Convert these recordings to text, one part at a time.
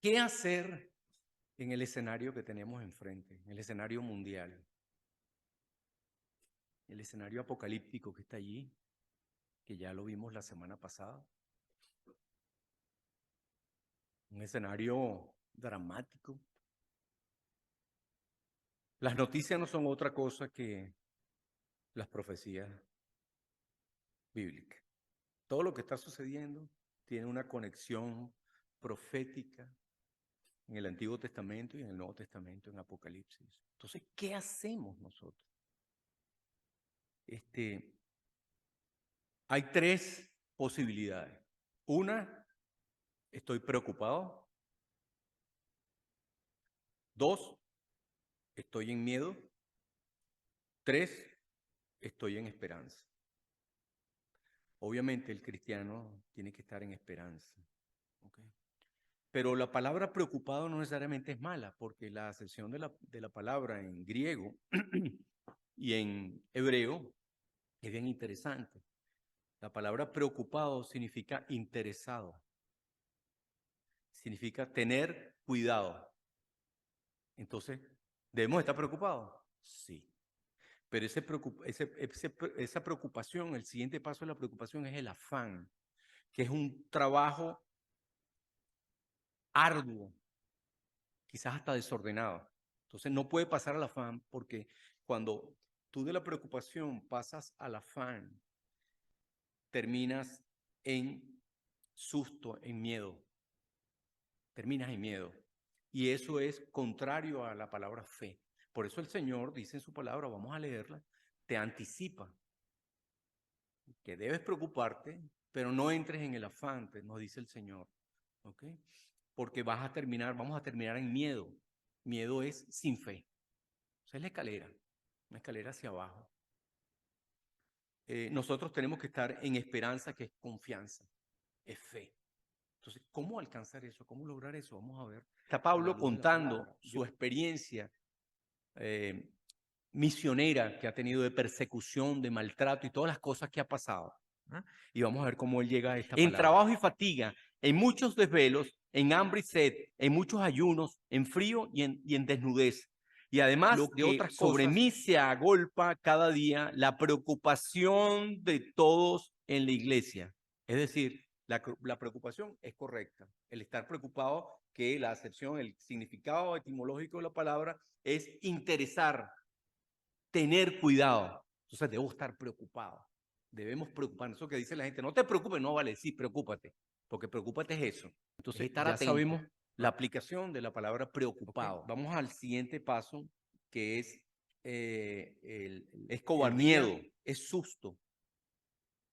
¿Qué hacer en el escenario que tenemos enfrente, en el escenario mundial? El escenario apocalíptico que está allí, que ya lo vimos la semana pasada. Un escenario dramático. Las noticias no son otra cosa que las profecías bíblicas. Todo lo que está sucediendo tiene una conexión profética en el Antiguo Testamento y en el Nuevo Testamento, en Apocalipsis. Entonces, ¿qué hacemos nosotros? Hay tres posibilidades. Una, estoy preocupado. Dos, estoy en miedo. Tres, estoy en esperanza. Obviamente el cristiano tiene que estar en esperanza. ¿Okay? Pero la palabra preocupado no necesariamente es mala, porque la acepción de la palabra en griego y en hebreo es bien interesante. La palabra preocupado significa interesado. Significa tener cuidado. Entonces, ¿debemos estar preocupados? Sí. Pero esa preocupación, el siguiente paso de la preocupación es el afán, que es un trabajo arduo, quizás hasta desordenado. Entonces no puede pasar al afán, porque cuando tú de la preocupación pasas al afán, terminas en susto, en miedo. Terminas en miedo. Y eso es contrario a la palabra fe. Por eso el Señor dice en su palabra, vamos a leerla, te anticipa que debes preocuparte, pero no entres en el afán, nos dice el Señor. ¿Ok? Porque vamos a terminar en miedo. Miedo es sin fe. Esa es la escalera, una escalera hacia abajo. Nosotros tenemos que estar en esperanza, que es confianza, es fe. Entonces, ¿cómo alcanzar eso? ¿Cómo lograr eso? Vamos a ver. Está Pablo contando su experiencia misionera que ha tenido de persecución, de maltrato y todas las cosas que ha pasado. Y vamos a ver cómo él llega a esta palabra. En trabajo y fatiga, en muchos desvelos, en hambre y sed, en muchos ayunos, en frío y en desnudez. Y además de otras cosas, sobre mí se agolpa cada día la preocupación de todos en la iglesia. Es decir, la preocupación es correcta. El estar preocupado, que la acepción, el significado etimológico de la palabra es interesar, tener cuidado. Entonces debo estar preocupado. Debemos preocuparnos. Eso que dice la gente, no te preocupes, no vale, sí, preocúpate. Porque preocúpate es eso. Entonces estar ya atento. Sabemos la aplicación de la palabra preocupado. Okay. Vamos al siguiente paso, que es cobardía, el miedo, es susto.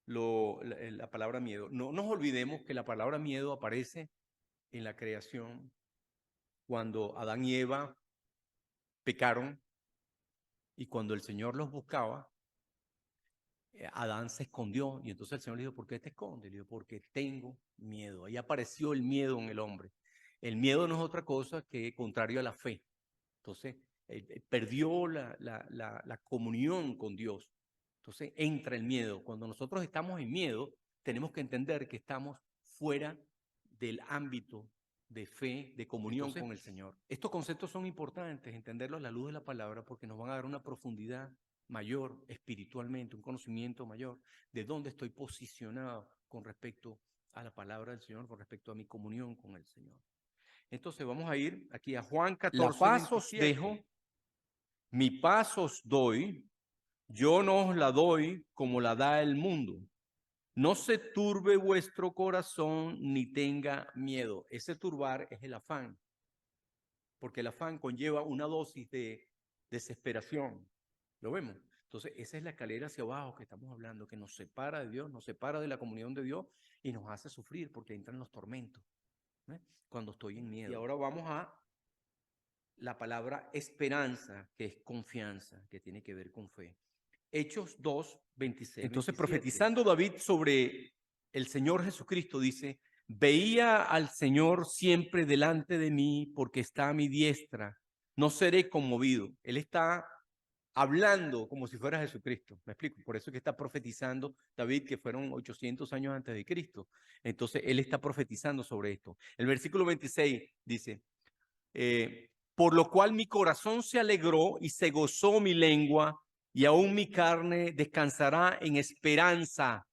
La palabra miedo. No nos olvidemos que la palabra miedo aparece en la creación cuando Adán y Eva pecaron y cuando el Señor los buscaba, Adán se escondió y entonces el Señor le dijo, ¿por qué te escondes? Le dijo, porque tengo miedo. Ahí apareció el miedo en el hombre. El miedo no es otra cosa que contrario a la fe. Entonces, perdió la comunión con Dios. Entonces, entra el miedo. Cuando nosotros estamos en miedo, tenemos que entender que estamos fuera del ámbito de fe, de comunión con el Señor. Estos conceptos son importantes, entenderlos a la luz de la palabra, porque nos van a dar una profundidad mayor espiritualmente, un conocimiento mayor de dónde estoy posicionado con respecto a la palabra del Señor, con respecto a mi comunión con el Señor. Entonces vamos a ir aquí a Juan 14, la paz os dejo, mi paz os doy, yo no os la doy como la da el mundo. No se turbe vuestro corazón ni tenga miedo. Ese turbar es el afán, porque el afán conlleva una dosis de desesperación. ¿Lo vemos? Entonces, esa es la escalera hacia abajo que estamos hablando, que nos separa de Dios, nos separa de la comunión de Dios y nos hace sufrir porque entran los tormentos, ¿no? Cuando estoy en miedo. Y ahora vamos a la palabra esperanza, que es confianza, que tiene que ver con fe. Hechos 2, 26. Entonces, 27. Profetizando David sobre el Señor Jesucristo, dice, veía al Señor siempre delante de mí porque está a mi diestra, no seré conmovido. Él está hablando como si fuera Jesucristo. ¿Me explico? Por eso es que está profetizando David, que fueron 800 años antes de Cristo. Entonces, él está profetizando sobre esto. El versículo 26 dice, por lo cual mi corazón se alegró y se gozó mi lengua, y aún mi carne descansará en esperanza.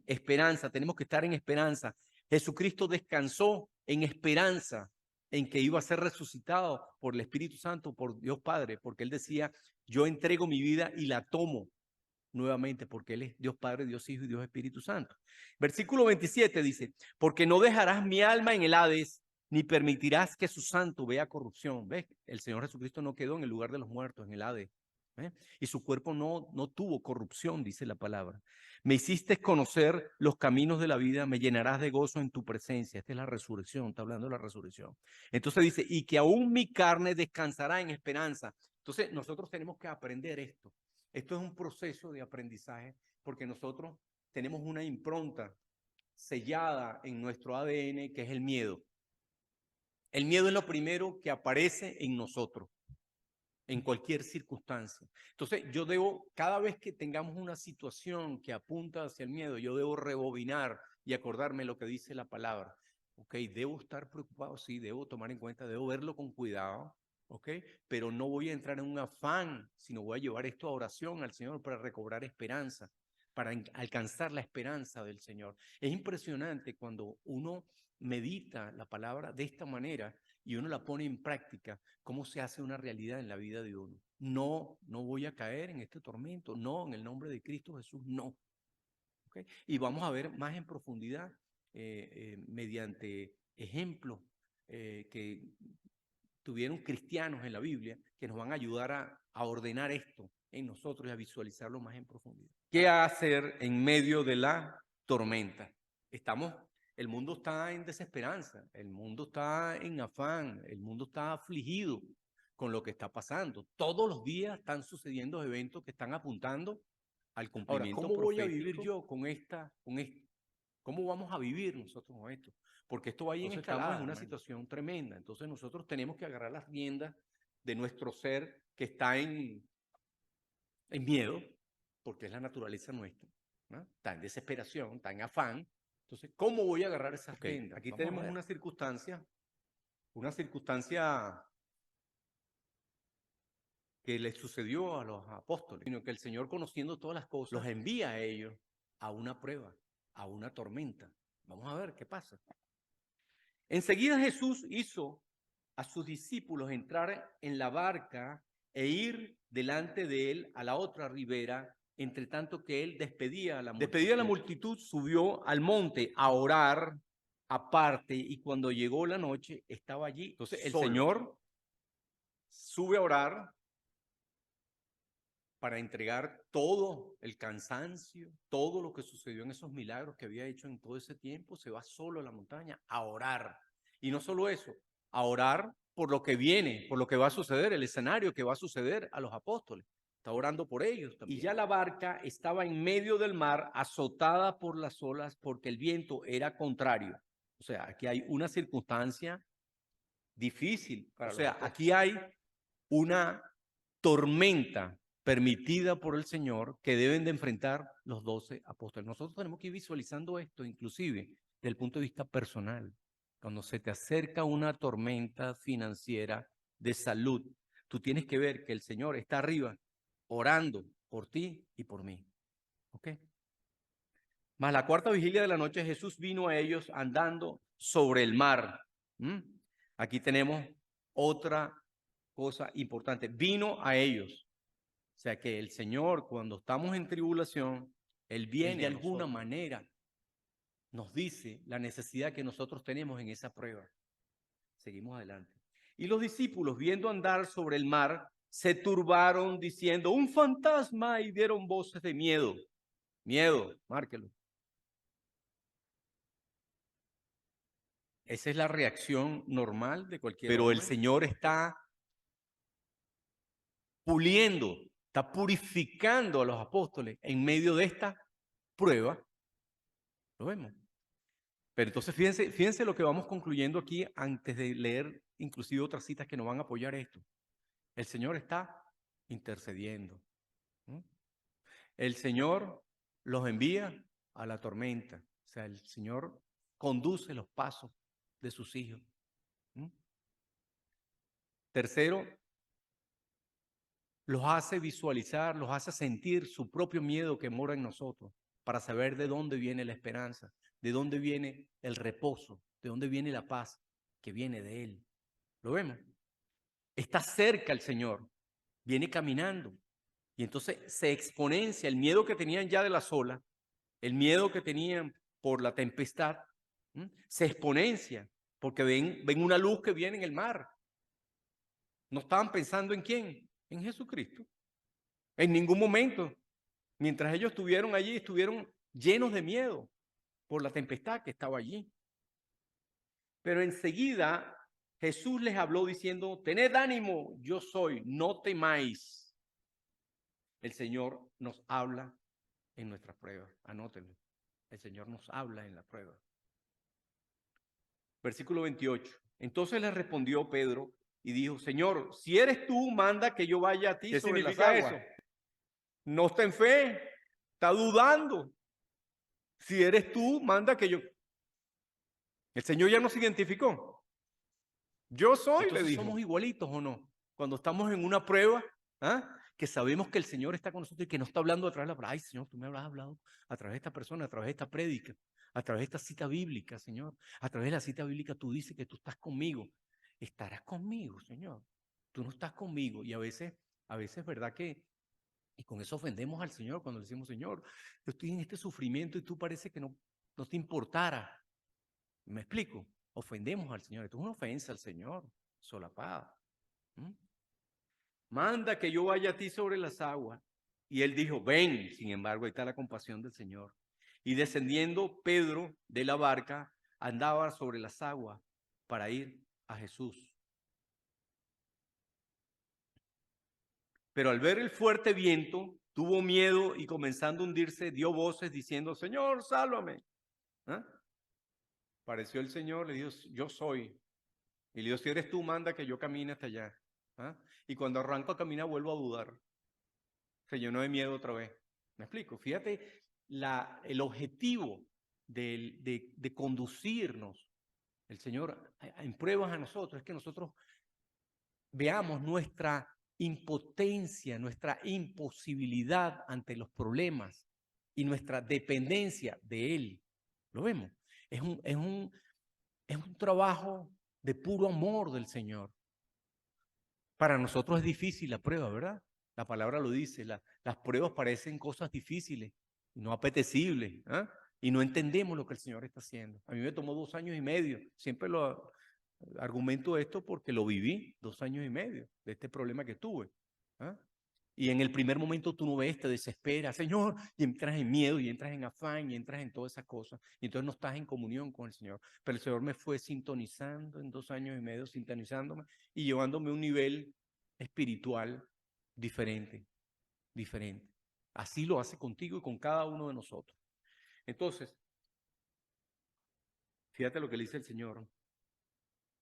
Esperanza, tenemos que estar en esperanza. Jesucristo descansó en esperanza en que iba a ser resucitado por el Espíritu Santo, por Dios Padre, porque él decía, yo entrego mi vida y la tomo nuevamente, porque él es Dios Padre, Dios Hijo y Dios Espíritu Santo. Versículo 27 dice, porque no dejarás mi alma en el Hades, ni permitirás que su santo vea corrupción. ¿Ves? El Señor Jesucristo no quedó en el lugar de los muertos, en el Hades. Y su cuerpo no tuvo corrupción, dice la palabra. Me hiciste conocer los caminos de la vida, me llenarás de gozo en tu presencia. Esta es la resurrección, está hablando de la resurrección. Entonces dice, y que aún mi carne descansará en esperanza. Entonces nosotros tenemos que aprender esto. Esto es un proceso de aprendizaje porque nosotros tenemos una impronta sellada en nuestro ADN que es el miedo. El miedo es lo primero que aparece en nosotros en cualquier circunstancia. Entonces, yo debo, cada vez que tengamos una situación que apunta hacia el miedo, yo debo rebobinar y acordarme lo que dice la palabra. Ok, debo estar preocupado, sí, debo tomar en cuenta, debo verlo con cuidado, ok, pero no voy a entrar en un afán, sino voy a llevar esto a oración al Señor para recobrar esperanza, para alcanzar la esperanza del Señor. Es impresionante cuando uno medita la palabra de esta manera y uno la pone en práctica, cómo se hace una realidad en la vida de uno. No voy a caer en este tormento, no, en el nombre de Cristo Jesús, no. ¿Okay? Y vamos a ver más en profundidad mediante ejemplos que tuvieron cristianos en la Biblia que nos van a ayudar a ordenar esto en nosotros y a visualizarlo más en profundidad. ¿Qué hacer en medio de la tormenta? El mundo está en desesperanza, el mundo está en afán, el mundo está afligido con lo que está pasando. Todos los días están sucediendo eventos que están apuntando al cumplimiento profético. ¿Cómo voy a vivir yo con esto? ¿Cómo vamos a vivir nosotros con esto? Porque esto va ahí en escalada. Estamos en una situación tremenda. Entonces nosotros tenemos que agarrar las riendas de nuestro ser que está en miedo, porque es la naturaleza nuestra, ¿no? Está en desesperación, está en afán. Entonces, ¿cómo voy a agarrar esas riendas? Aquí tenemos una circunstancia que le sucedió a los apóstoles, sino que el Señor, conociendo todas las cosas, los envía a ellos a una prueba, a una tormenta. Vamos a ver qué pasa. Enseguida Jesús hizo a sus discípulos entrar en la barca e ir delante de él a la otra ribera, entre tanto que él despedía a la multitud. Despedida a la multitud, subió al monte a orar aparte, y cuando llegó la noche estaba allí. Entonces el Señor sube a orar para entregar todo el cansancio, todo lo que sucedió en esos milagros que había hecho en todo ese tiempo. Se va solo a la montaña a orar. Y no solo eso, a orar por lo que viene, por lo que va a suceder, el escenario que va a suceder a los apóstoles. Está orando por ellos también. Y ya la barca estaba en medio del mar, azotada por las olas, porque el viento era contrario. O sea, aquí hay una circunstancia difícil. O sea, aquí hay una tormenta permitida por el Señor que deben de enfrentar los 12 apóstoles. Nosotros tenemos que ir visualizando esto, inclusive desde el punto de vista personal. Cuando se te acerca una tormenta financiera de salud, tú tienes que ver que el Señor está arriba orando por ti y por mí. ¿Ok? Más la cuarta vigilia de la noche, Jesús vino a ellos andando sobre el mar. Aquí tenemos otra cosa importante. Vino a ellos. O sea que el Señor, cuando estamos en tribulación, Él viene de alguna manera, nos dice la necesidad que nosotros tenemos en esa prueba. Seguimos adelante. Y los discípulos, viendo andar sobre el mar, se turbaron diciendo, un fantasma, y dieron voces de miedo. Miedo, márquelo. Esa es la reacción normal de cualquier hombre. Pero el Señor está puliendo, está purificando a los apóstoles en medio de esta prueba. Lo vemos. Pero entonces fíjense lo que vamos concluyendo aquí antes de leer inclusive otras citas que nos van a apoyar esto. El Señor está intercediendo. ¿Mm? El Señor los envía a la tormenta. O sea, el Señor conduce los pasos de sus hijos. ¿Mm? Tercero, los hace visualizar, los hace sentir su propio miedo que mora en nosotros, para saber de dónde viene la esperanza, de dónde viene el reposo, de dónde viene la paz que viene de Él. ¿Lo vemos? Está cerca el Señor, viene caminando. Y entonces se exponencia el miedo que tenían ya de las olas, el miedo que tenían por la tempestad, se exponencia porque ven una luz que viene en el mar. No estaban pensando en quién, en Jesucristo. En ningún momento, mientras ellos estuvieron allí, estuvieron llenos de miedo por la tempestad que estaba allí. Pero enseguida Jesús les habló diciendo, tened ánimo, yo soy, no temáis. El Señor nos habla en nuestras pruebas, anótenlo. El Señor nos habla en la prueba. Versículo 28. Entonces le respondió Pedro y dijo, Señor, si eres tú, manda que yo vaya a ti ¿Qué sobre las significa aguas. eso? No está en fe, está dudando. Si eres tú, manda que yo... El Señor ya nos identificó. Yo soy, le dijo. ¿Somos igualitos o no? Cuando estamos en una prueba, que sabemos que el Señor está con nosotros y que no está hablando a través de la palabra. Ay, Señor, tú me habrás hablado a través de esta persona, a través de esta prédica, a través de esta cita bíblica, Señor. A través de la cita bíblica tú dices que tú estás conmigo. Estarás conmigo, Señor. Tú no estás conmigo. Y a veces, ¿verdad que? Y con eso ofendemos al Señor cuando le decimos, Señor, yo estoy en este sufrimiento y tú parece que no te importara. ¿Me explico? Ofendemos al Señor. Esto es una ofensa al Señor, solapada. Manda que yo vaya a ti sobre las aguas. Y él dijo, ven. Sin embargo, ahí está la compasión del Señor. Y descendiendo Pedro de la barca, andaba sobre las aguas para ir a Jesús. Pero al ver el fuerte viento, tuvo miedo y comenzando a hundirse, dio voces diciendo, Señor, sálvame. Apareció el Señor, le dijo, yo soy. Y le dijo, si eres tú, manda que yo camine hasta allá. Y cuando arranco a caminar, vuelvo a dudar. Se llenó de miedo otra vez. ¿Me explico? Fíjate el objetivo de conducirnos, el Señor, en pruebas a nosotros, es que nosotros veamos nuestra impotencia, nuestra imposibilidad ante los problemas y nuestra dependencia de Él. ¿Lo vemos? Es un trabajo de puro amor del Señor. Para nosotros es difícil la prueba, ¿verdad? La palabra lo dice, las pruebas parecen cosas difíciles, no apetecibles, y no entendemos lo que el Señor está haciendo. A mí me tomó 2 años y medio, siempre lo argumento esto porque lo viví, 2 años y medio de este problema que tuve. Y en el primer momento tú no ves, te desesperas, Señor, y entras en miedo, y entras en afán, y entras en todas esas cosas, y entonces no estás en comunión con el Señor. Pero el Señor me fue sintonizando en 2 años y medio, sintonizándome y llevándome a un nivel espiritual diferente, diferente. Así lo hace contigo y con cada uno de nosotros. Entonces, fíjate lo que le dice el Señor.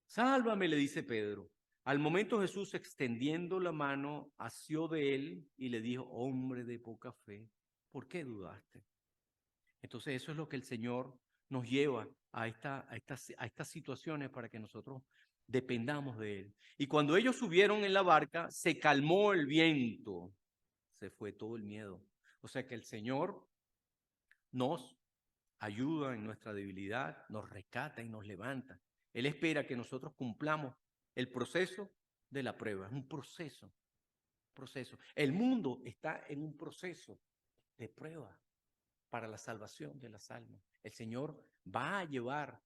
Sálvame, le dice Pedro. Al momento Jesús, extendiendo la mano, asió de él y le dijo, hombre de poca fe, ¿por qué dudaste? Entonces eso es lo que el Señor nos lleva a estas situaciones para que nosotros dependamos de Él. Y cuando ellos subieron en la barca, se calmó el viento, se fue todo el miedo. O sea que el Señor nos ayuda en nuestra debilidad, nos rescata y nos levanta. Él espera que nosotros cumplamos el proceso de la prueba. Es un proceso, proceso. El mundo está en un proceso de prueba para la salvación de las almas. El Señor va a llevar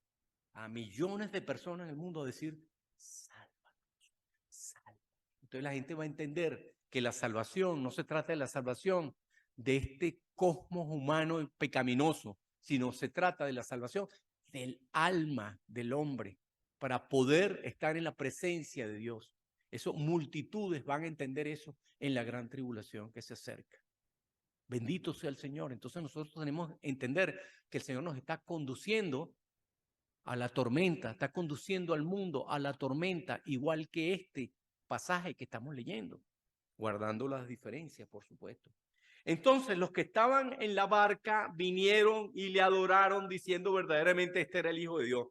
a millones de personas en el mundo a decir, sálvanos, sálvanos. Entonces la gente va a entender que la salvación no se trata de la salvación de este cosmos humano pecaminoso, sino se trata de la salvación del alma del hombre para poder estar en la presencia de Dios. Eso, multitudes van a entender eso en la gran tribulación que se acerca. Bendito sea el Señor. Entonces nosotros tenemos que entender que el Señor nos está conduciendo a la tormenta, está conduciendo al mundo a la tormenta, igual que este pasaje que estamos leyendo. guardando las diferencias, por supuesto. Entonces los que estaban en la barca vinieron y le adoraron diciendo verdaderamente este era el Hijo de Dios.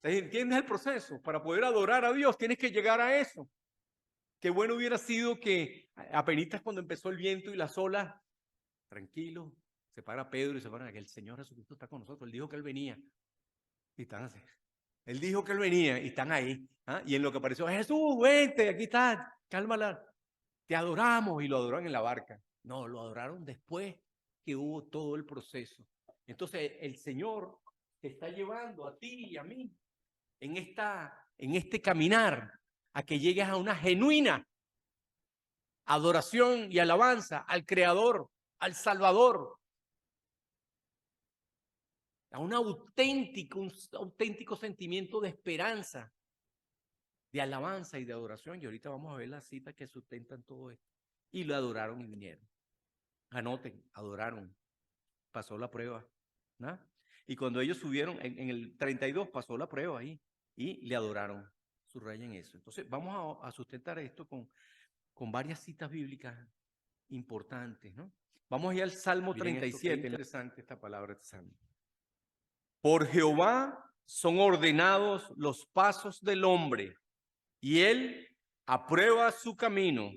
¿Entiendes el proceso? Para poder adorar a Dios tienes que llegar a eso. Qué bueno hubiera sido que apenas cuando empezó el viento y las olas, tranquilo, se para Pedro y se para que el Señor Jesucristo está con nosotros. Él dijo que Él venía. Y están así. Él dijo que Él venía y están ahí. ¿Ah? Y en lo que apareció, Jesús, vente, aquí está, cálmala. Te adoramos, y lo adoraron en la barca. No, lo adoraron después que hubo todo el proceso. Entonces el Señor te está llevando a ti y a mí en este caminar a que llegues a una genuina adoración y alabanza al Creador, al Salvador, a un auténtico sentimiento de esperanza, de alabanza y de adoración. Y ahorita vamos a ver las citas que sustentan todo esto. Y lo adoraron y vinieron. Anoten, adoraron. Pasó la prueba. ¿No? Y cuando ellos subieron, en el 32 pasó la prueba ahí. Y le adoraron. Subrayen eso. Entonces vamos a sustentar esto con varias citas bíblicas importantes, ¿no? Vamos a ir al Salmo 37. Interesante esta palabra de Salmo. Por Jehová son ordenados los pasos del hombre, y él aprueba su camino.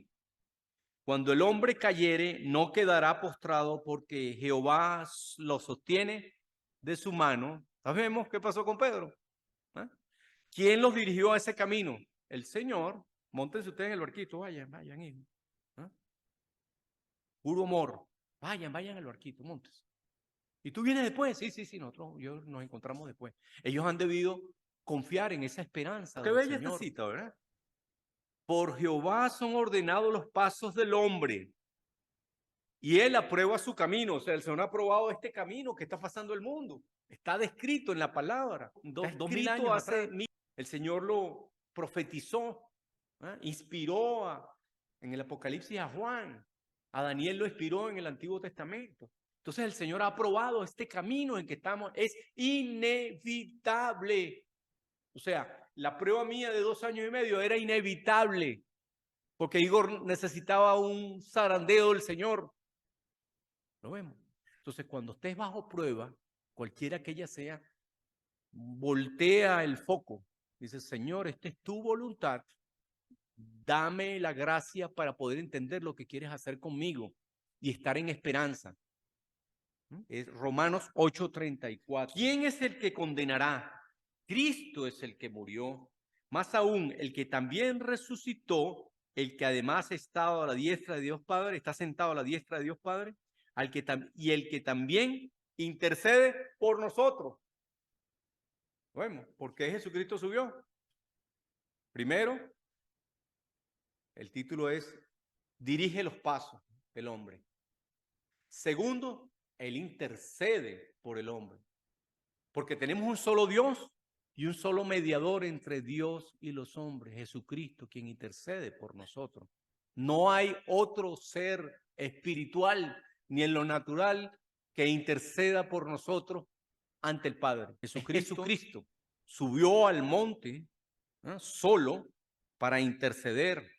Cuando el hombre cayere, no quedará postrado, porque Jehová lo sostiene de su mano. ¿Sabemos qué pasó con Pedro? ¿Ah? ¿Quién los dirigió a ese camino? El Señor. Móntense ustedes en el barquito, vayan, hijo. ¿Ah? Puro amor. Vayan al barquito, móntense. ¿Y tú vienes después? Sí, nosotros nos encontramos después. Ellos han debido confiar en esa esperanza. Qué bella esta cita, ¿verdad? Por Jehová son ordenados los pasos del hombre, y él aprueba su camino. O sea, el Señor ha aprobado este camino que está pasando el mundo. Está descrito en la palabra. 2000 años atrás. El Señor lo profetizó, ¿eh? Inspiró en el Apocalipsis a Juan. A Daniel lo inspiró en el Antiguo Testamento. Entonces el Señor ha aprobado este camino en que estamos. Es inevitable. O sea, la prueba mía de 2 años y medio era inevitable, porque Igor necesitaba un zarandeo del Señor. Lo vemos. Entonces, cuando estés bajo prueba, cualquiera que ella sea, voltea el foco. Dice, Señor, esta es tu voluntad. Dame la gracia para poder entender lo que quieres hacer conmigo y estar en esperanza. Es Romanos 8:34. ¿Quién es el que condenará? Cristo es el que murió. Más aún, el que también resucitó, el que además estado a la diestra de Dios Padre, está sentado a la diestra de Dios Padre, y el que también intercede por nosotros. Bueno, ¿por qué Jesucristo subió? Primero, el título es Dirige los pasos del hombre. Segundo, Él intercede por el hombre. Porque tenemos un solo Dios y un solo mediador entre Dios y los hombres, Jesucristo, quien intercede por nosotros. No hay otro ser espiritual ni en lo natural que interceda por nosotros ante el Padre. Jesucristo subió al monte solo para interceder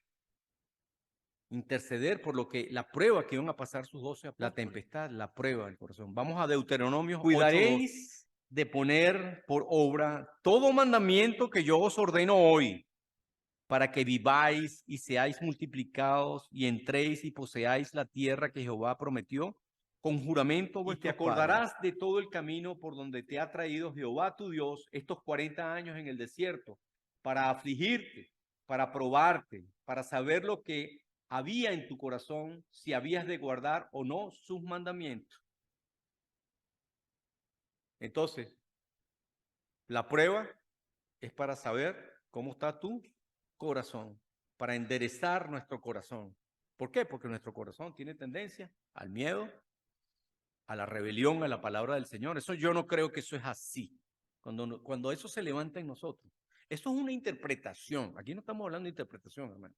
por lo que la prueba que iban a pasar sus 12 apóstoles. La tempestad, la prueba del corazón. Vamos a Deuteronomio 8:2. Cuidaréis de poner por obra todo mandamiento que yo os ordeno hoy, para que viváis y seáis multiplicados y entréis y poseáis la tierra que Jehová prometió con juramento vuestros padres. Y te acordarás de todo el camino por donde te ha traído Jehová tu Dios estos 40 años en el desierto, para afligirte, para probarte, para saber lo que había en tu corazón, si habías de guardar o no sus mandamientos. Entonces, la prueba es para saber cómo está tu corazón, para enderezar nuestro corazón. ¿Por qué? Porque nuestro corazón tiene tendencia al miedo, a la rebelión, a la palabra del Señor. Eso yo no creo que eso es así. Cuando eso se levanta en nosotros. Eso es una interpretación. Aquí no estamos hablando de interpretación, hermano.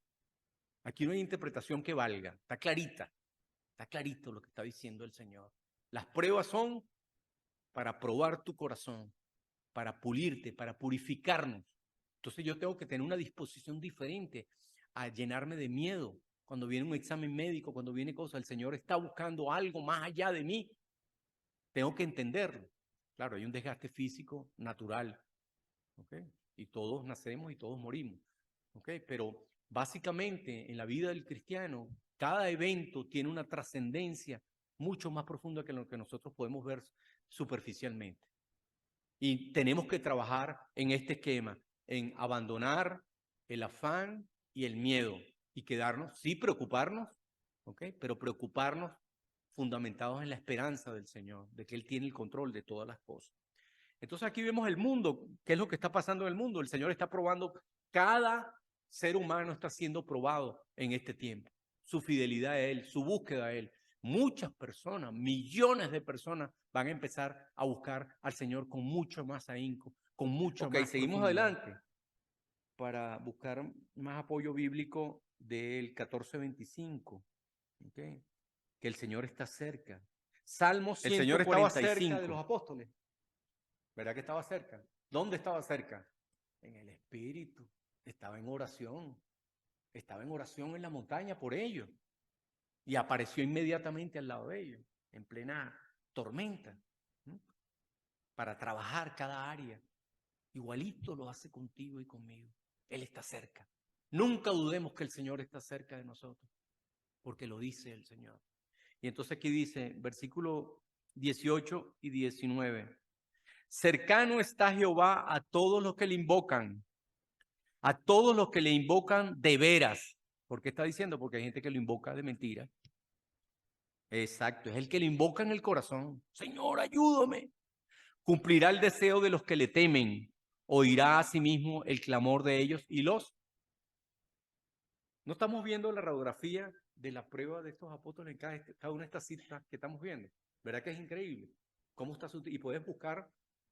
Aquí no hay interpretación que valga. Está clarita. Está clarito lo que está diciendo el Señor. Las pruebas son para probar tu corazón, para pulirte, para purificarnos. Entonces yo tengo que tener una disposición diferente a llenarme de miedo, cuando viene un examen médico, cuando viene cosas, el Señor está buscando algo más allá de mí. Tengo que entenderlo. Claro, hay un desgaste físico natural, ¿ok? Y todos nacemos y todos morimos, ¿ok? Pero básicamente en la vida del cristiano, cada evento tiene una trascendencia mucho más profunda que lo que nosotros podemos ver superficialmente. Y tenemos que trabajar en este esquema, en abandonar el afán y el miedo y quedarnos, sí, preocuparnos, ¿ok? Pero preocuparnos fundamentados en la esperanza del Señor, de que Él tiene el control de todas las cosas. Entonces aquí vemos el mundo, ¿qué es lo que está pasando en el mundo? El Señor está probando, cada ser humano está siendo probado en este tiempo. Su fidelidad a Él, su búsqueda a Él. Muchas personas, millones de personas van a empezar a buscar al Señor con mucho más ahínco, con mucho más seguimos profundidad. Adelante para buscar más apoyo bíblico del 14:25, ¿okay? Que el Señor está cerca. Salmo 145. El Señor estaba cerca de los apóstoles. ¿Verdad que estaba cerca? ¿Dónde estaba cerca? En el Espíritu. Estaba en oración. Estaba en oración en la montaña por ellos. Y apareció inmediatamente al lado de ellos, en plena tormenta, ¿no? Para trabajar cada área. Igualito lo hace contigo y conmigo. Él está cerca. Nunca dudemos que el Señor está cerca de nosotros, porque lo dice el Señor. Y entonces aquí dice, versículo 18 y 19. Cercano está Jehová a todos los que le invocan, a todos los que le invocan de veras. ¿Por qué está diciendo? Porque hay gente que lo invoca de mentira. Exacto, es el que le invoca en el corazón. Señor, ayúdame. Cumplirá el deseo de los que le temen, oirá a sí mismo el clamor de ellos y los... No estamos viendo la radiografía de la prueba de estos apóstoles en cada una de estas citas que estamos viendo. ¿Verdad que es increíble? ¿Cómo está y puedes buscar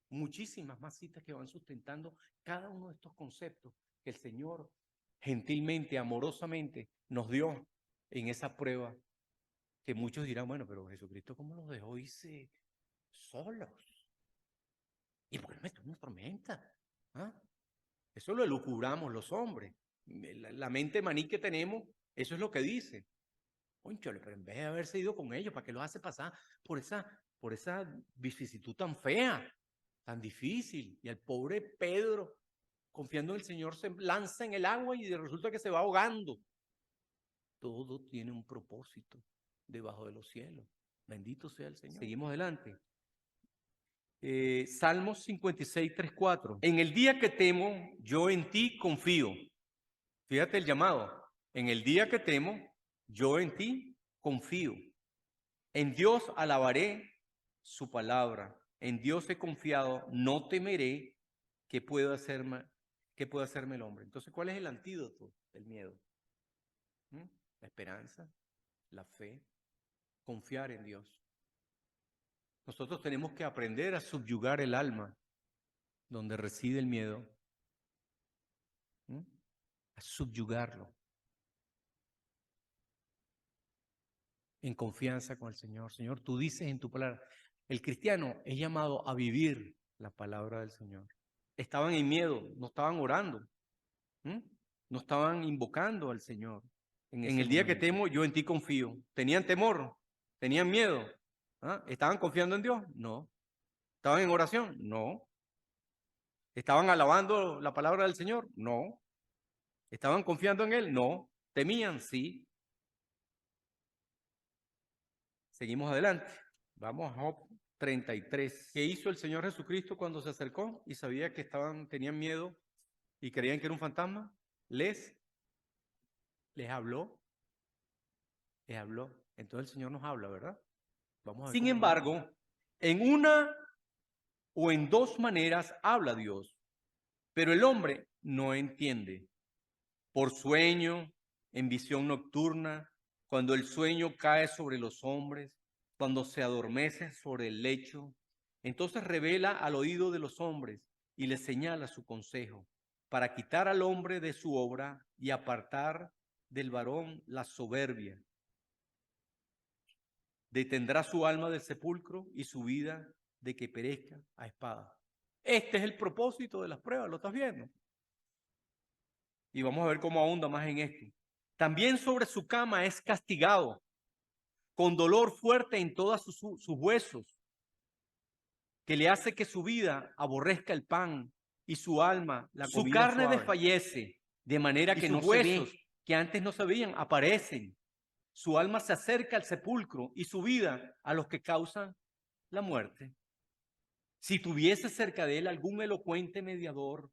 muchísimas más citas que van sustentando cada uno de estos conceptos que el Señor gentilmente, amorosamente nos dio en esa prueba, que muchos dirán, bueno, pero Jesucristo, ¿cómo los dejó irse solos? ¿Y por qué metió una tormenta? ¿Ah? Eso lo elucubramos los hombres. La mente maní que tenemos, eso es lo que dice. Cónchale, pero en vez de haberse ido con ellos, ¿para qué los hace pasar por esa vicisitud tan fea, tan difícil? Y el pobre Pedro, confiando en el Señor, se lanza en el agua y resulta que se va ahogando. Todo tiene un propósito debajo de los cielos. Bendito sea el Señor. Seguimos adelante. Salmos 56, 3, 4. En el día que temo, yo en ti confío. Fíjate el llamado. En el día que temo, yo en ti confío. En Dios alabaré su palabra. En Dios he confiado, no temeré. ¿Qué puede hacerme el hombre? Entonces, ¿cuál es el antídoto del miedo? La esperanza, la fe, confiar en Dios. Nosotros tenemos que aprender a subyugar el alma donde reside el miedo, a subyugarlo en confianza con el Señor. Señor, tú dices en tu palabra, el cristiano es llamado a vivir la palabra del Señor. Estaban en miedo, no estaban orando, no estaban invocando al Señor. En el día que temo, yo en ti confío. ¿Tenían temor? ¿Tenían miedo? ¿Ah? ¿Estaban confiando en Dios? No. ¿Estaban en oración? No. ¿Estaban alabando la palabra del Señor? No. ¿Estaban confiando en Él? No. ¿Temían? Sí. Seguimos adelante. Vamos a Job 33. ¿Qué hizo el Señor Jesucristo cuando se acercó y sabía que tenían miedo y creían que era un fantasma? Les habló. Les habló. Entonces el Señor nos habla, ¿verdad? Vamos a ver. Sin embargo, en una o en dos maneras habla Dios, pero el hombre no entiende. Por sueño, en visión nocturna, cuando el sueño cae sobre los hombres, cuando se adormece sobre el lecho, entonces revela al oído de los hombres y les señala su consejo, para quitar al hombre de su obra y apartar del varón la soberbia. Detendrá su alma del sepulcro y su vida de que perezca a espada. Este es el propósito de las pruebas, ¿lo estás viendo? Y vamos a ver cómo ahonda más en esto. También sobre su cama es castigado, con dolor fuerte en todos sus huesos, que le hace que su vida aborrezca el pan y su alma la comida suave. Su carne desfallece, de manera que no se ve, que antes no se veían, aparecen. Su alma se acerca al sepulcro y su vida a los que causan la muerte. Si tuviese cerca de él algún elocuente mediador,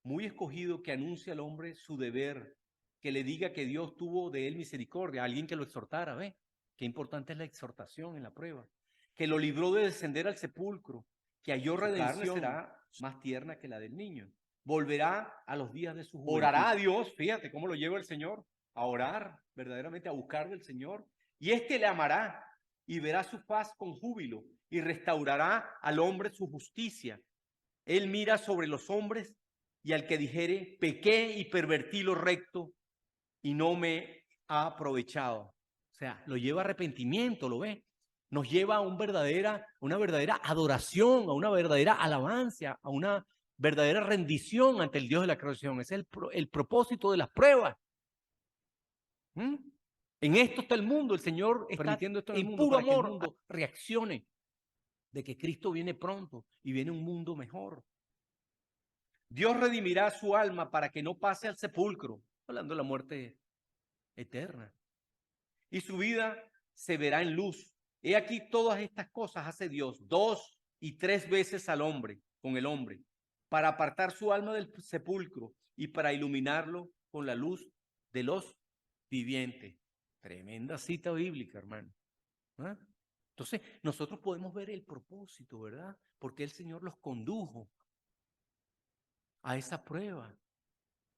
muy escogido, que anuncie al hombre su deber, que le diga que Dios tuvo de él misericordia, alguien que lo exhortara, ¿ve? Qué importante es la exhortación en la prueba. Que lo libró de descender al sepulcro, que halló redención. Su carne será más tierna que la del niño. Volverá a los días de su juventud. Orará a Dios, fíjate cómo lo lleva el Señor, a orar, verdaderamente a buscar del Señor. Y este le amará y verá su paz con júbilo y restaurará al hombre su justicia. Él mira sobre los hombres y al que dijere, pequé y pervertí lo recto y no me ha aprovechado. O sea, lo lleva a arrepentimiento, ¿lo ve? Nos lleva a una verdadera adoración, a una verdadera alabanza, a una verdadera rendición ante el Dios de la creación. Es el propósito de las pruebas. ¿Mm? En esto está el mundo. El Señor está permitiendo esto en el mundo, puro para amor, que el mundo reaccione de que Cristo viene pronto y viene un mundo mejor. Dios redimirá su alma para que no pase al sepulcro, hablando de la muerte eterna. Y su vida se verá en luz. He aquí todas estas cosas hace Dios 2 y 3 veces al hombre, con el hombre, para apartar su alma del sepulcro y para iluminarlo con la luz de los vivientes. Tremenda cita bíblica, hermano. ¿Ah? Entonces, nosotros podemos ver el propósito, ¿verdad? Porque el Señor los condujo a esa prueba.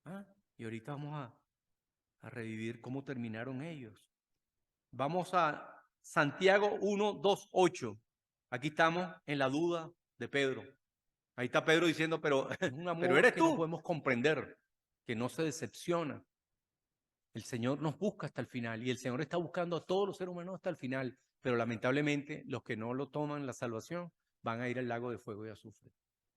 ¿Ah? Y ahorita vamos a revivir cómo terminaron ellos. Vamos a Santiago 1, 2, 8. Aquí estamos en la duda de Pedro. Ahí está Pedro diciendo, pero eres tú. No podemos comprender, que no se decepciona. El Señor nos busca hasta el final y el Señor está buscando a todos los seres humanos hasta el final, pero lamentablemente los que no lo toman la salvación van a ir al lago de fuego y azufre.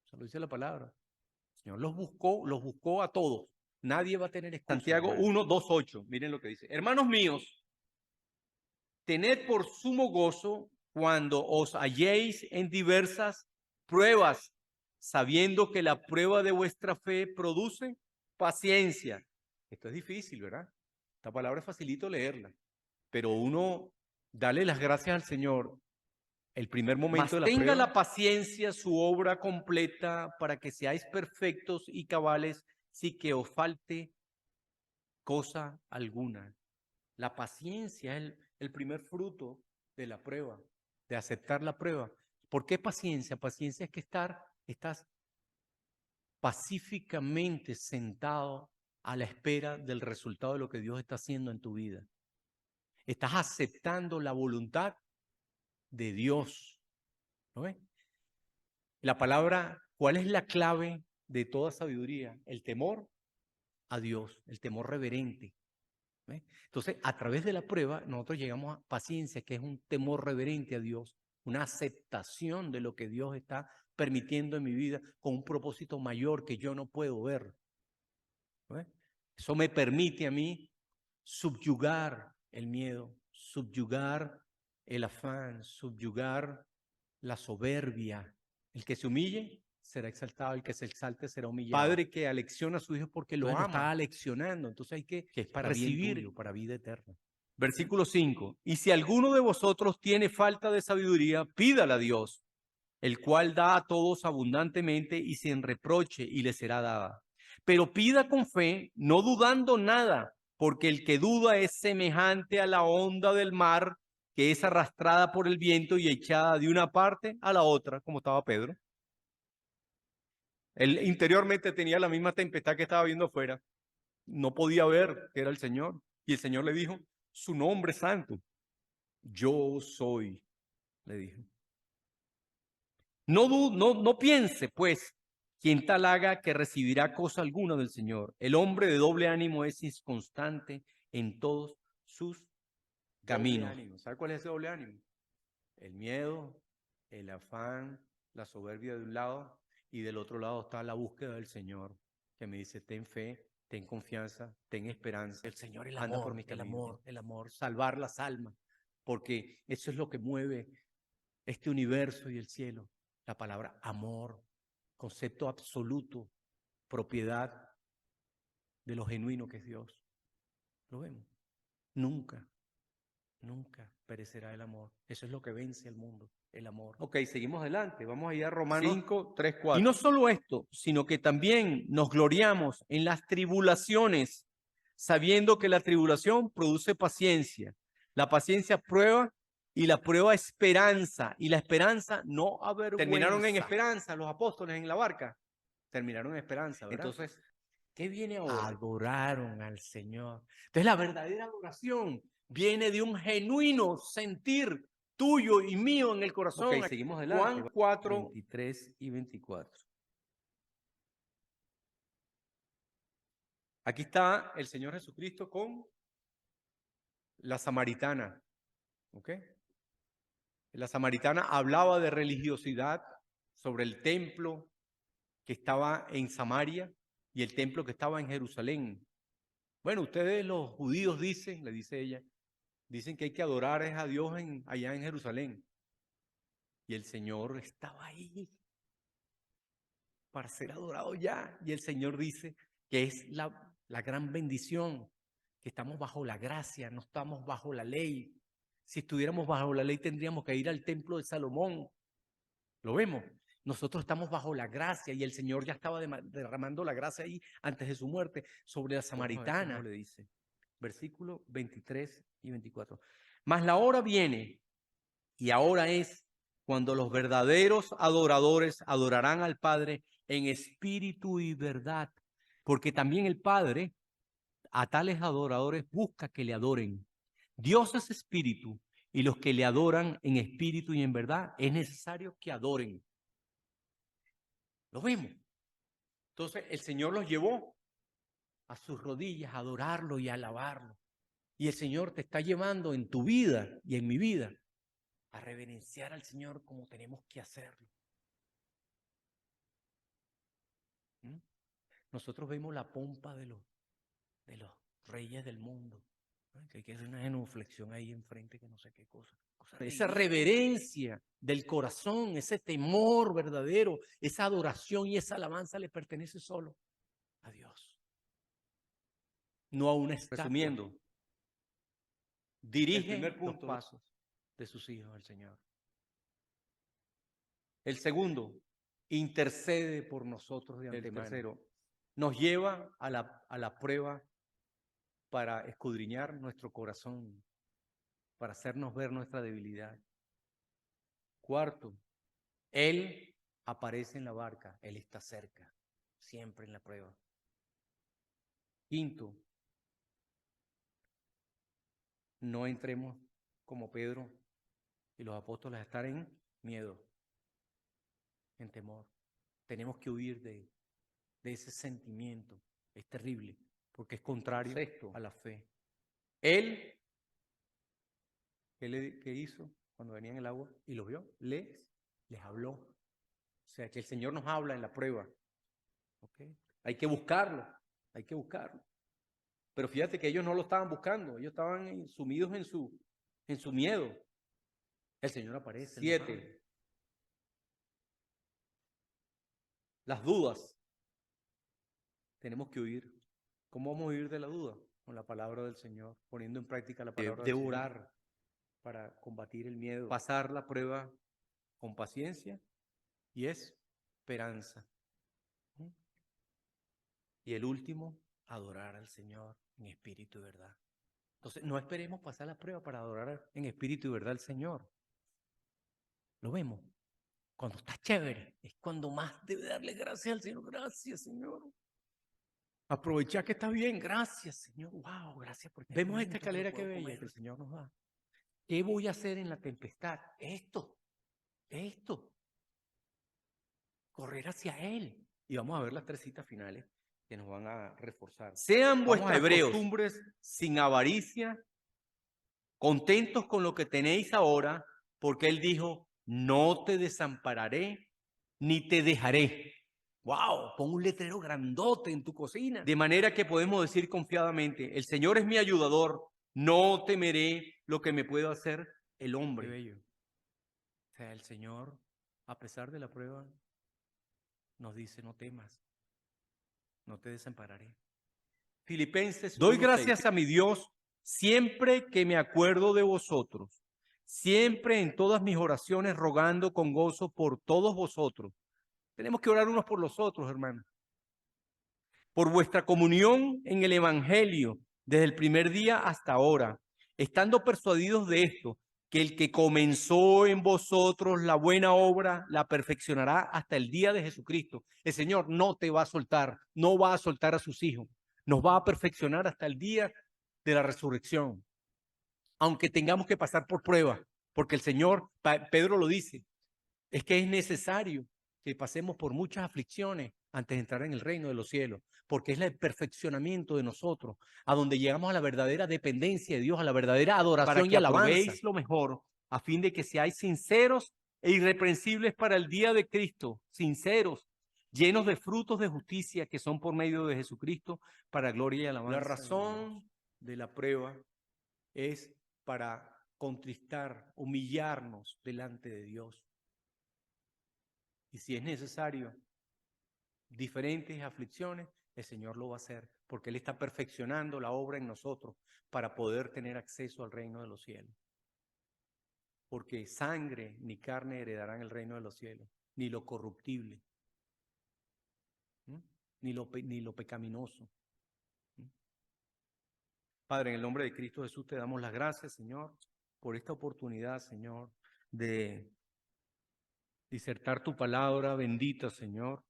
Eso lo dice la palabra. El Señor los buscó a todos. Nadie va a tener excusa. Santiago 1, 2, 8. Miren lo que dice. Hermanos míos, tened por sumo gozo cuando os halléis en diversas pruebas, sabiendo que la prueba de vuestra fe produce paciencia. Esto es difícil, ¿verdad? Esta palabra es facilito leerla, pero uno dale las gracias al Señor. El primer momento de la prueba. Tenga la paciencia su obra completa para que seáis perfectos y cabales sin que os falte cosa alguna. La paciencia es el primer fruto de la prueba, de aceptar la prueba. ¿Por qué paciencia? Paciencia es que estás pacíficamente sentado a la espera del resultado de lo que Dios está haciendo en tu vida. Estás aceptando la voluntad de Dios. ¿No ves? La palabra, ¿cuál es la clave de toda sabiduría? El temor a Dios, el temor reverente. ¿Ves? Entonces, a través de la prueba, nosotros llegamos a paciencia, que es un temor reverente a Dios, una aceptación de lo que Dios está permitiendo en mi vida con un propósito mayor que yo no puedo ver. ¿Ves? Eso me permite a mí subyugar el miedo, subyugar el afán, subyugar la soberbia. El que se humille será exaltado, el que se exalte será humillado. Padre que alecciona a su hijo porque lo ama. Lo está aleccionando, entonces hay que es para recibir tuyo, para vida eterna. Versículo 5. Y si alguno de vosotros tiene falta de sabiduría, pídala a Dios, el cual da a todos abundantemente y sin reproche, y le será dada. Pero pida con fe, no dudando nada, porque el que duda es semejante a la onda del mar, que es arrastrada por el viento y echada de una parte a la otra, como estaba Pedro. Él interiormente tenía la misma tempestad que estaba viendo afuera. No podía ver que era el Señor. Y el Señor le dijo, su nombre es santo. Yo soy, le dijo. No piense, pues, quien tal haga que recibirá cosa alguna del Señor. El hombre de doble ánimo es inconstante en todos sus caminos. ¿Sabe cuál es ese doble ánimo? El miedo, el afán, la soberbia de un lado, y del otro lado está la búsqueda del Señor, que me dice, ten fe, ten confianza, ten esperanza. El Señor, el Anda por amor, mis el caminos. amor, el amor. Salvar las almas, porque eso es lo que mueve este universo y el cielo. La palabra amor, concepto absoluto, propiedad de lo genuino que es Dios. ¿Lo vemos? Nunca, nunca perecerá el amor. Eso es lo que vence al mundo, el amor. Ok, seguimos adelante. Vamos a ir a Romanos 5, 3, 4. Y no solo esto, sino que también nos gloriamos en las tribulaciones, sabiendo que la tribulación produce paciencia. La paciencia prueba y la prueba esperanza. Y la esperanza no avergüenza. Terminaron en esperanza los apóstoles en la barca. Terminaron en esperanza, ¿verdad? Entonces, ¿qué viene ahora? Adoraron al Señor. Entonces, la verdadera adoración viene de un genuino sentir tuyo y mío en el corazón. Ok, seguimos adelante. Juan 4, 23 y 24. Aquí está el Señor Jesucristo con la samaritana. ¿Ok? La samaritana hablaba de religiosidad sobre el templo que estaba en Samaria y el templo que estaba en Jerusalén. Bueno, ustedes los judíos dicen, le dice ella, dicen que hay que adorar a Dios allá en Jerusalén. Y el Señor estaba ahí para ser adorado ya. Y el Señor dice que es la gran bendición, que estamos bajo la gracia, no estamos bajo la ley. Si estuviéramos bajo la ley tendríamos que ir al templo de Salomón. ¿Lo vemos? Nosotros estamos bajo la gracia y el Señor ya estaba derramando la gracia ahí antes de su muerte sobre la samaritana. Le dice, versículo 23 y 24. Mas la hora viene y ahora es cuando los verdaderos adoradores adorarán al Padre en espíritu y verdad, porque también el Padre a tales adoradores busca que le adoren. Dios es espíritu y los que le adoran en espíritu y en verdad es necesario que adoren. ¿Lo vemos? Entonces el Señor los llevó a sus rodillas a adorarlo y a alabarlo. Y el Señor te está llevando en tu vida y en mi vida a reverenciar al Señor como tenemos que hacerlo. ¿Mm? Nosotros vemos la pompa de los reyes del mundo. ¿No? Que hay que hacer una genuflexión ahí enfrente que no sé qué cosa. Esa reverencia del corazón, ese temor verdadero, esa adoración y esa alabanza le pertenece solo a Dios. No a una estatua. Resumiendo, dirige los pasos de sus hijos al Señor. El segundo, intercede por nosotros de antemano. El tercero, nos lleva a la prueba para escudriñar nuestro corazón, para hacernos ver nuestra debilidad. Cuarto, Él aparece en la barca, Él está cerca, siempre en la prueba. Quinto, no entremos como Pedro y los apóstoles a estar en miedo, en temor. Tenemos que huir de ese sentimiento. Es terrible, porque es contrario a la fe. Él, ¿qué hizo cuando venía en el agua? Y los vio, les habló. O sea, que el Señor nos habla en la prueba. ¿Okay? Hay que buscarlo, hay que buscarlo. Pero fíjate que ellos no lo estaban buscando, ellos estaban sumidos en su miedo. El Señor aparece. 7. Las dudas. Tenemos que huir. ¿Cómo vamos a huir de la duda? Con la palabra del Señor, poniendo en práctica la palabra del Señor. De orar para combatir el miedo. Pasar la prueba con paciencia y esperanza. Y el último, adorar al Señor en espíritu y verdad. Entonces, no esperemos pasar la prueba para adorar en espíritu y verdad al Señor. ¿Lo vemos? Cuando está chévere, es cuando más debe darle gracias al Señor. Gracias, Señor. Aprovechar que está bien. Gracias, Señor. Wow, gracias por vemos esta escalera que bella que el Señor nos da. ¿Qué voy a hacer en la tempestad? Esto. Correr hacia Él. Y vamos a ver las 3 citas finales que nos van a reforzar. Sean vuestras costumbres sin avaricia, contentos con lo que tenéis ahora, porque Él dijo, no te desampararé ni te dejaré. Wow, pon un letrero grandote en tu cocina. De manera que podemos decir confiadamente, el Señor es mi ayudador, no temeré lo que me pueda hacer el hombre. Qué bello. O sea, el Señor, a pesar de la prueba, nos dice, no temas, no te desampararé. Filipenses 1:6. Doy gracias a mi Dios siempre que me acuerdo de vosotros, siempre en todas mis oraciones rogando con gozo por todos vosotros. Tenemos que orar unos por los otros, hermanos. Por vuestra comunión en el Evangelio desde el primer día hasta ahora, estando persuadidos de esto, que el que comenzó en vosotros la buena obra la perfeccionará hasta el día de Jesucristo. El Señor no te va a soltar, no va a soltar a sus hijos, nos va a perfeccionar hasta el día de la resurrección, aunque tengamos que pasar por pruebas, porque el Señor, Pedro lo dice, es que es necesario que pasemos por muchas aflicciones antes de entrar en el reino de los cielos, porque es el perfeccionamiento de nosotros, a donde llegamos a la verdadera dependencia de Dios, a la verdadera adoración y alabanza. Para que aprobéis lo mejor, a fin de que seáis sinceros e irreprensibles para el día de Cristo, sinceros, llenos de frutos de justicia que son por medio de Jesucristo, para gloria y alabanza. La razón de la prueba es para contristar, humillarnos delante de Dios. Y si es necesario diferentes aflicciones, el Señor lo va a hacer, porque Él está perfeccionando la obra en nosotros para poder tener acceso al reino de los cielos. Porque sangre ni carne heredarán el reino de los cielos, ni lo corruptible, ni lo pecaminoso. Padre, en el nombre de Cristo Jesús te damos las gracias, Señor, por esta oportunidad, Señor, de disertar tu palabra bendita, Señor,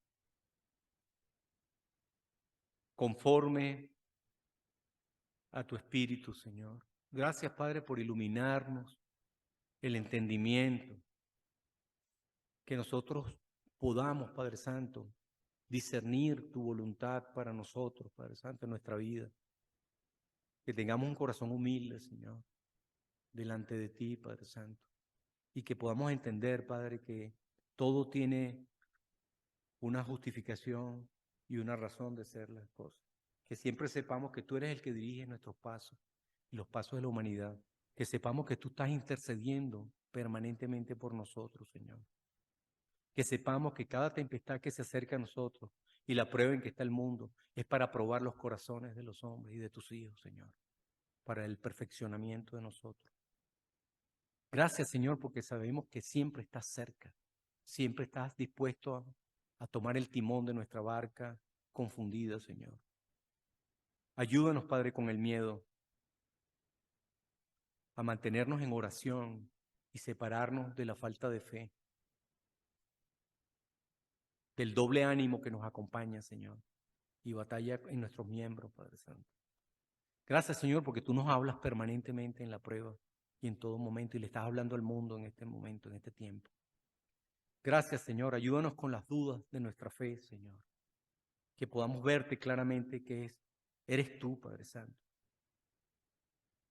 conforme a tu espíritu, Señor. Gracias, Padre, por iluminarnos el entendimiento, que nosotros podamos, Padre Santo, discernir tu voluntad para nosotros, Padre Santo, en nuestra vida. Que tengamos un corazón humilde, Señor, delante de ti, Padre Santo, y que podamos entender, Padre, que todo tiene una justificación y una razón de ser las cosas. Que siempre sepamos que tú eres el que dirige nuestros pasos y los pasos de la humanidad. Que sepamos que tú estás intercediendo permanentemente por nosotros, Señor. Que sepamos que cada tempestad que se acerca a nosotros y la prueba en que está el mundo es para probar los corazones de los hombres y de tus hijos, Señor, para el perfeccionamiento de nosotros. Gracias, Señor, porque sabemos que siempre estás cerca, siempre estás dispuesto a tomar el timón de nuestra barca confundida, Señor. Ayúdanos, Padre, con el miedo, a mantenernos en oración y separarnos de la falta de fe, del doble ánimo que nos acompaña, Señor, y batalla en nuestros miembros, Padre Santo. Gracias, Señor, porque tú nos hablas permanentemente en la prueba y en todo momento, y le estás hablando al mundo en este momento, en este tiempo. Gracias, Señor, ayúdanos con las dudas de nuestra fe, Señor, que podamos verte claramente que eres tú, Padre Santo.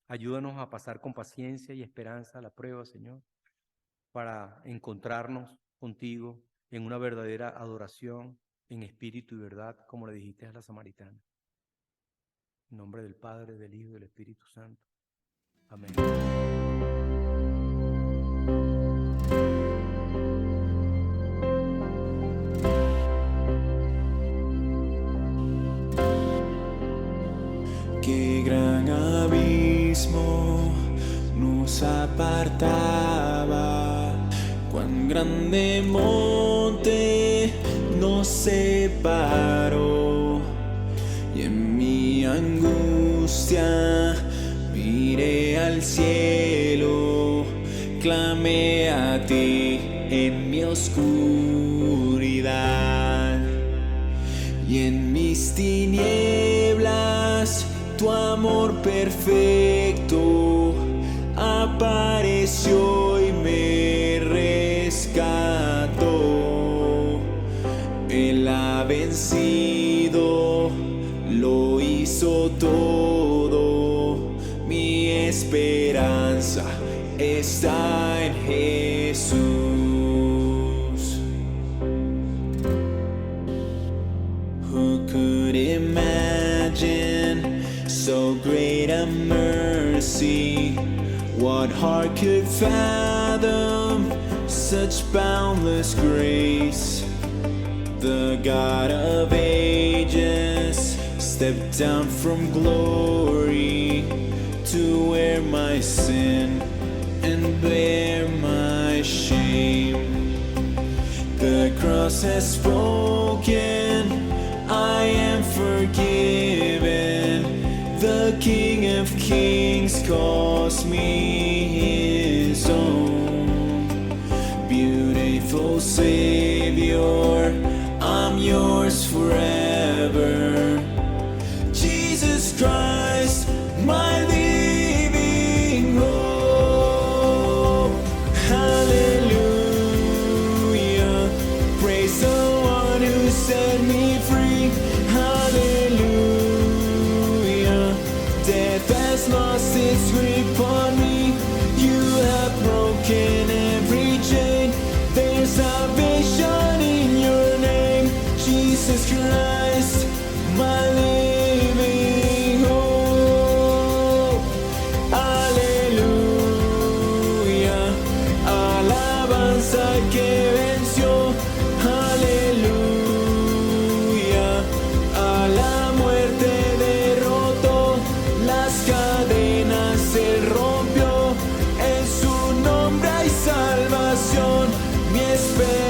Ayúdanos a pasar con paciencia y esperanza la prueba, Señor, para encontrarnos contigo en una verdadera adoración en espíritu y verdad, como le dijiste a la samaritana. En nombre del Padre, del Hijo y del Espíritu Santo. Amén. Qué gran abismo nos apartaba, cuán grande monte nos separó, y en mi angustia miré al cielo, clamé a ti en mi oscuridad, y en mis tinieblas tu amor perfecto apareció y me rescató. Él ha vencido, lo hizo todo, mi esperanza está en Jesús. mercy. What heart could fathom such boundless grace? The God of ages stepped down from glory to wear my sin and bear my shame. The cross has spoken, I am forgiven. The King of Kings calls me his own. Beautiful Savior, I'm yours forever. Jesus Christ, my living hope. Hallelujah, praise the one who set me free. Hallelujah, death has lost its grip on me. You have broken every chain. There's salvation in your name, Jesus Christ, my living hope. Aleluya, alabanza que venció. Aleluya, a la muerte derrotó, las cadenas se rompió. En su nombre hay salvación, mi esperanza.